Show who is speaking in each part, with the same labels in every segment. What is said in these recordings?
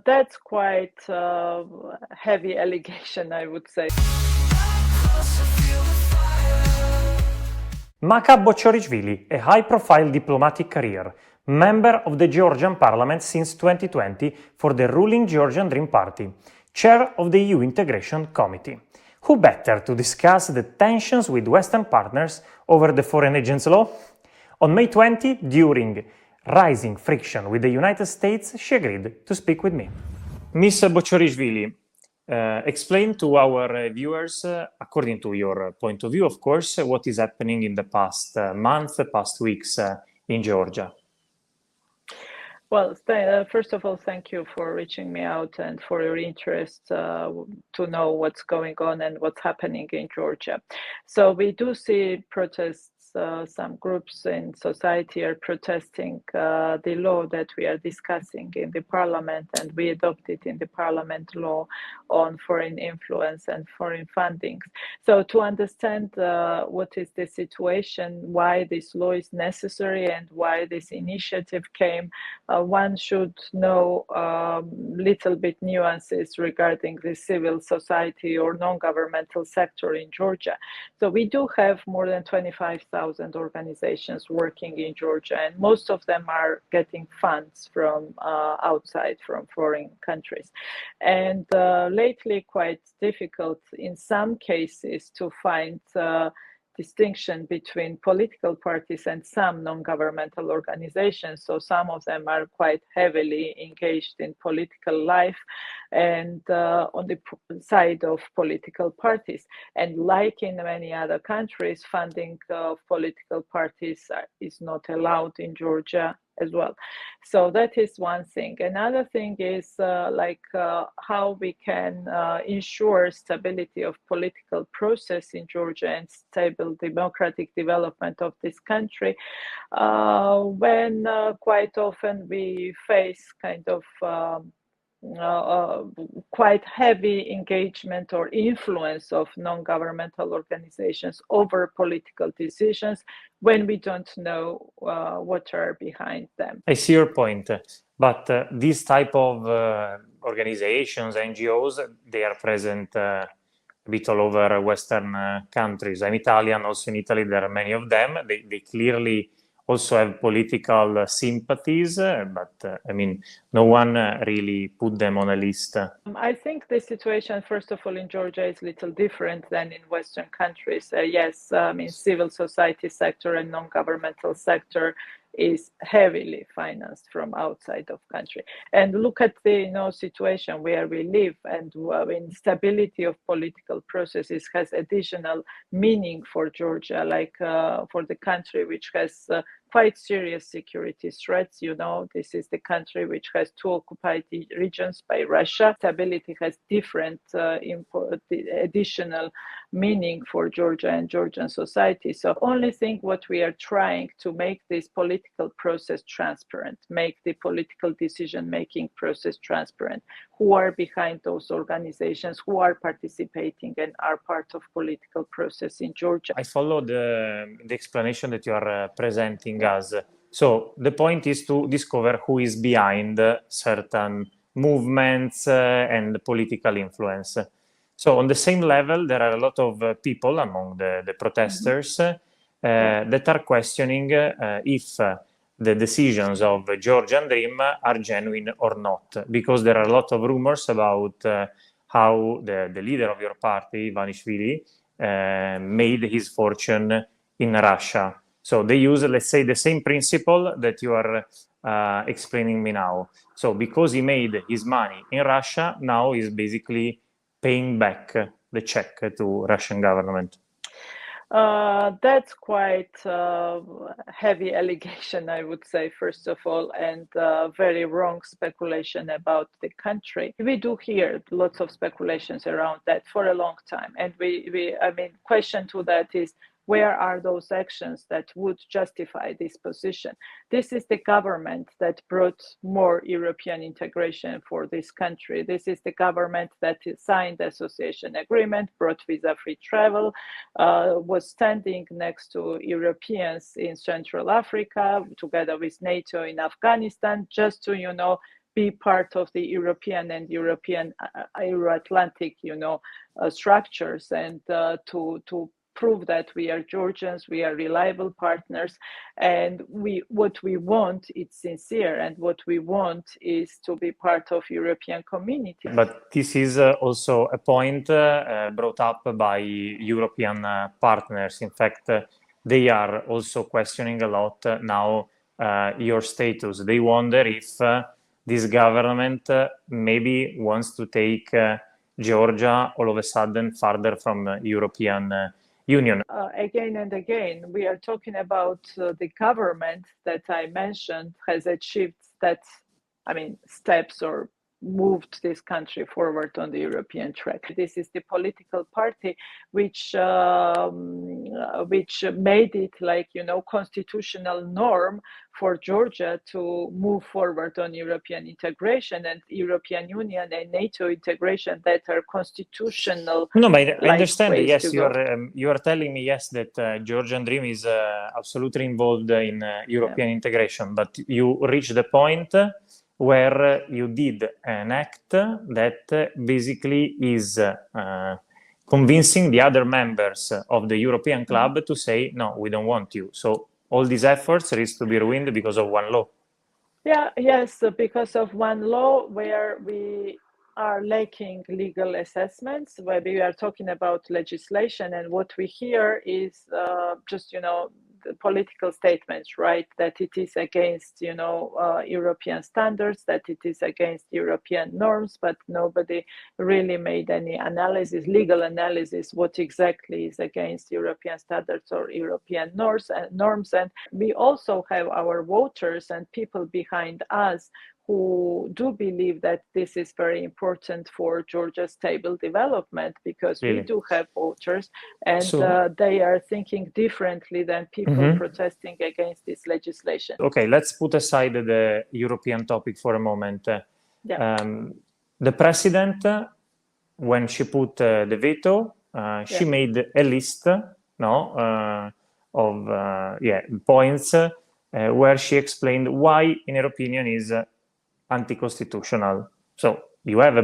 Speaker 1: That's quite a heavy allegation, I would say.
Speaker 2: Maka Botchorishvili, a high-profile diplomatic career, member of the Georgian parliament since 2020 for the ruling Georgian Dream party, chair of the EU Integration Committee. Who better to discuss the tensions with Western partners over the foreign agents law? On May 20, during rising friction with the United States, she agreed to speak with me. Ms. Botchorishvili, explain to our viewers, according to your point of view, of course, what is happening in the past month, past weeks in Georgia.
Speaker 1: Well, first of all, thank you for reaching me out and for your interest to know what's going on and what's happening in Georgia. So we do see protests. Some groups in society are protesting the law that we are discussing in the parliament, and we adopted in the parliament law on foreign influence and foreign funding. So to understand what is the situation, why this law is necessary and why this initiative came, one should know little bit nuances regarding the civil society or non-governmental sector in Georgia. So we do have more than 25,000 organizations working in Georgia, and most of them are getting funds from outside, from foreign countries. And lately, quite difficult in some cases to find distinction between political parties and some non-governmental organizations. So some of them are quite heavily engaged in political life and on the side of political parties. And like in many other countries, funding of political parties is not allowed in Georgia as well. So that is one thing. Another thing is how we can ensure stability of political process in Georgia and stable democratic development of this country when quite often we face kind of quite heavy engagement or influence of non-governmental organizations over political decisions when we don't know what are behind them.
Speaker 2: I see your point, but these type of organizations, NGOs, they are present a bit all over Western countries. I'm Italian, also in Italy there are many of them. They clearly also have political sympathies, but I mean, no one really put them on a list.
Speaker 1: I think the situation, first of all, in Georgia is a little different than in Western countries. Yes, I mean, civil society sector and non-governmental sector is heavily financed from outside of country. And look at the situation where we live, and instability of political processes has additional meaning for Georgia, like for the country which has quite serious security threats. This is the country which has two occupied regions by Russia. Stability has different additional meaning for Georgia and Georgian society. So only thing what we are trying to make this political process transparent, make the political decision-making process transparent. Who are behind those organizations, who are participating and are part of political process in Georgia.
Speaker 2: I follow the explanation that you are presenting us. So the point is to discover who is behind certain movements and political influence. So on the same level, there are a lot of people among the protesters that are questioning if the decisions of Georgian Dream are genuine or not, because there are a lot of rumors about how the leader of your party, Ivanishvili, made his fortune in Russia. So they use, let's say, the same principle that you are explaining me now. So because he made his money in Russia, now he's basically paying back the check to Russian government.
Speaker 1: That's quite a heavy allegation, I would say, first of all, and very wrong speculation about the country. We do hear lots of speculations around that for a long time. And question to that is, where are those actions that would justify this position? This is the government that brought more European integration for this country. This is the government that signed the association agreement, brought visa-free travel, was standing next to Europeans in Central Africa, together with NATO in Afghanistan, just to, be part of the European and Euro-Atlantic, structures, and to prove that we are Georgians, we are reliable partners, and what we want is sincere, and what we want is to be part of European community.
Speaker 2: But this is also a point brought up by European partners. In fact, they are also questioning a lot now your status. They wonder if this government maybe wants to take Georgia all of a sudden further from European Union.
Speaker 1: Again and again, we are talking about the government that I mentioned has achieved steps or moved this country forward on the European track. This is the political party which made it constitutional norm for Georgia to move forward on European integration and European Union and NATO integration that are constitutional.
Speaker 2: No, but I understand. Yes, you are telling me yes that Georgian Dream is absolutely involved in European integration, but you reach the point where you did an act that basically is convincing the other members of the European club to say, no, we don't want you. So all these efforts risk to be ruined because of one law.
Speaker 1: Yes, because of one law where we are lacking legal assessments, where we are talking about legislation, and what we hear is just the political statements, right? That it is against European standards, that it is against European norms, but nobody really made any legal analysis, what exactly is against European standards or European norms. And we also have our voters and people behind us who do believe that this is very important for Georgia's stable development, because we do have voters, and they are thinking differently than people protesting against this legislation.
Speaker 2: Okay, let's put aside the European topic for a moment. The president, when she put the veto, she made a list of points where she explained why, in her opinion, is anti-constitutional. So you have a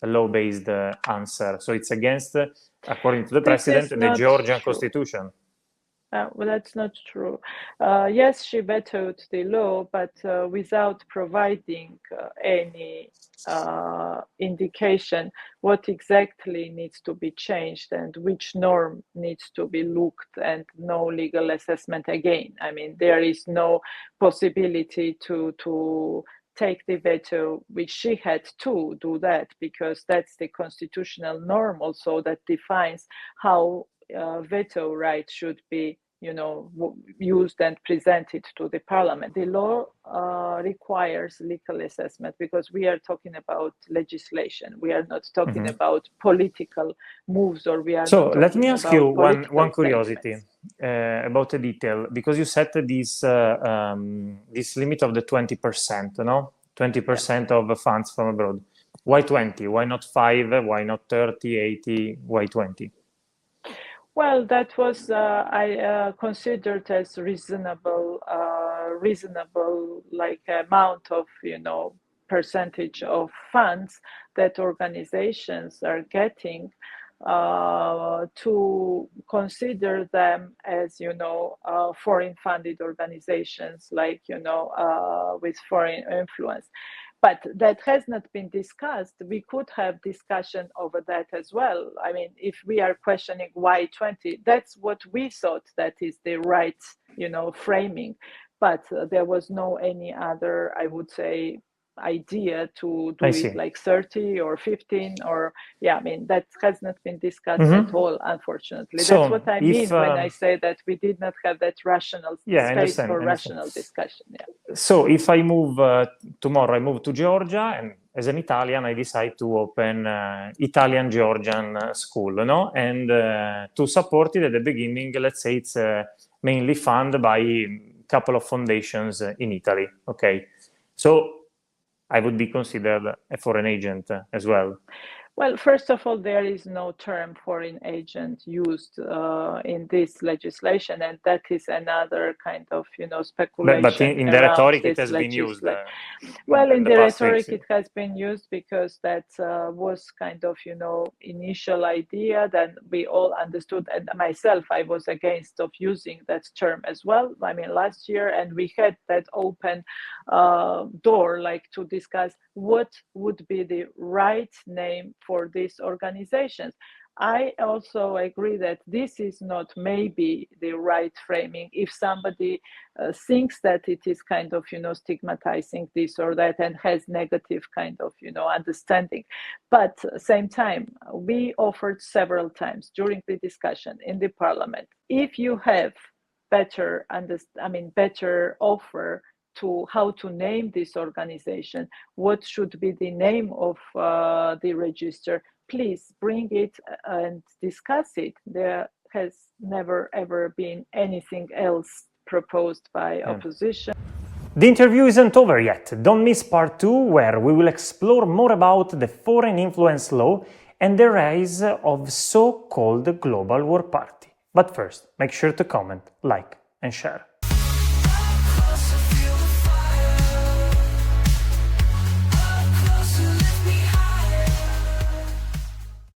Speaker 2: law-based answer. So it's against, according to the president, the Georgian constitution.
Speaker 1: Well, that's not true. Yes, she vetoed the law, but without providing any indication what exactly needs to be changed and which norm needs to be looked, and no legal assessment again. I mean, there is no possibility to take the veto, which she had to do that, because that's the constitutional norm also that defines how veto right should be used and presented to the parliament. The law requires legal assessment, because we are talking about legislation. We are not talking about political moves, or we are
Speaker 2: so let me ask you one curiosity about a detail, because you set this limit of the 20%, 20% of funds from abroad. Why 20? Why not 5? Why not 30, 80? Why 20?
Speaker 1: Well, that was I considered as reasonable amount of percentage of funds that organizations are getting, to consider them as foreign funded organizations, with foreign influence. But that has not been discussed. We could have discussion over that as well. I mean, if we are questioning why 20, that's what we thought that is the right, framing. But there was no any other, I would say, idea to do it like 30 or 15 or that has not been discussed at all, unfortunately. So that's what I mean when I say that we did not have that rational space for rational discussion.
Speaker 2: So if I move tomorrow, I move to Georgia, and as an Italian I decide to open Italian Georgian school, and to support it at the beginning, let's say it's mainly funded by a couple of foundations in Italy. Okay, so I would be considered a foreign agent as well.
Speaker 1: Well, first of all, there is no term foreign agent used in this legislation, and that is another kind of,
Speaker 2: But
Speaker 1: speculation
Speaker 2: in the
Speaker 1: around
Speaker 2: rhetoric, it
Speaker 1: this
Speaker 2: has been used
Speaker 1: legislation. Well,
Speaker 2: in
Speaker 1: in
Speaker 2: the
Speaker 1: the
Speaker 2: past
Speaker 1: rhetoric,
Speaker 2: weeks.
Speaker 1: it has been used because that was kind of, initial idea that we all understood. And myself, I was against of using that term as well. I mean, last year, and we had that open door, like to discuss what would be the right name for these organizations. I also agree that this is not maybe the right framing if somebody thinks that it is kind of, stigmatizing this or that and has negative kind of, understanding. But same time, we offered several times during the discussion in the parliament, if you have better offer to how to name this organization, what should be the name of the register, please bring it and discuss it. There has never ever been anything else proposed by opposition.
Speaker 2: The interview isn't over yet. Don't miss part 2, where we will explore more about the foreign influence law and the rise of so-called global war party. But first, make sure to comment, like and share.